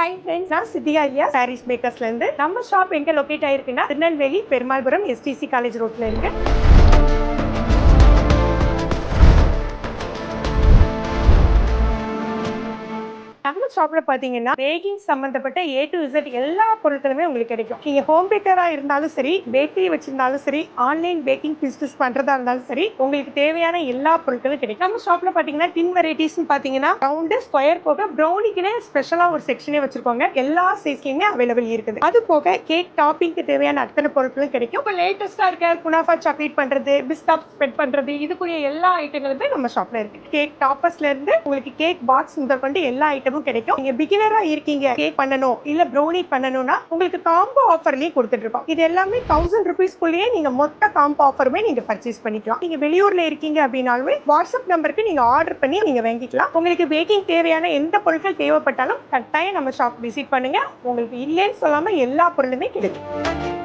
Hi friends, நான் சித்தியா ஐயா சாரீஸ் மேக்கர்ஸ்ல இருந்து. நம்ம ஷாப் எங்க லொகேட் ஆயிருக்குன்னா திருநெல்வேலி பெருமாள்புரம் STC காலேஜ் ரோட்ல இருக்கு. நம்ம ஷாப்ல பாத்தீங்கன்னா பேக்கிங் சம்பந்தப்பட்ட A to Z எல்லா பொருட்களுமே உங்களுக்கு கிடைக்கும். நீங்க ஹோம் பேக்கரா இருந்தாலும் சரி, பேக்கரி வச்சிருந்தாலும் சரி, ஆன்லைன் பேக்கிங் பிசினஸ் பண்றதா இருந்தாலும் சரி, உங்களுக்கு தேவையான எல்லா பொருட்களும் கிடைக்கும். நம்ம ஷாப்ல பாத்தீங்கன்னா டின் வெரைட்டிஸ் பாத்தீங்கன்னா ரவுண்டு, ஸ்கொயர் போக ப்ரௌனிக்குனே ஸ்பெஷலா ஒரு செக்ஷனே வச்சிருக்கோங்க. எல்லா சைஸ்லயுமே அவைலபிள் இருக்குது. அது போக கேக் டாப்பிங்க்கு தேவையான அத்தனை பொருட்களும் கிடைக்கும். இப்போ லேட்டஸ்டா இருக்க குனாஃபா சாக்லேட் பண்றது, பிஸ்கட் ஸ்ப்ரெட் பண்றது, இதுக்குரிய எல்லா ஐட்டங்களுமே நம்ம ஷாப்ல இருக்கு. கேக் டாப்பர்ஸ்ல இருந்து உங்களுக்கு கேக் பாக்ஸ் முதற்கொண்டு எல்லா ஐட்டமும் கிடைக்கும். நீங்க பிகினரா இருக்கீங்க, கேக் பண்ணணும் இல்ல ப்ரௌனி பண்ணணும்னா உங்களுக்கு காம்போ ஆஃபர்லயே கொடுத்துட்டு இருக்கோம். இது எல்லாமே 1000 ரூபீஸ்க்குள்ளேயே நீங்க மொத்த காம்போ ஆஃபருமே நீங்க பர்ச்சேஸ் பண்ணிக்கலாம். நீங்க வெளியூர்ல இருக்கீங்க அப்படின்னாலுமே வாட்ஸ்அப் நம்பருக்கு நீங்க ஆர்டர் பண்ணி நீங்க வாங்கிக்கலாம். உங்களுக்கு பேக்கிங் தேவையான எந்த பொருட்கள் தேவைப்பட்டாலும் கட்டாயம் நம்ம ஷாப் விசிட் பண்ணுங்க. உங்களுக்கு இல்லைன்னு சொல்லாம எல்லா பொருளுமே கிடைக்கும்.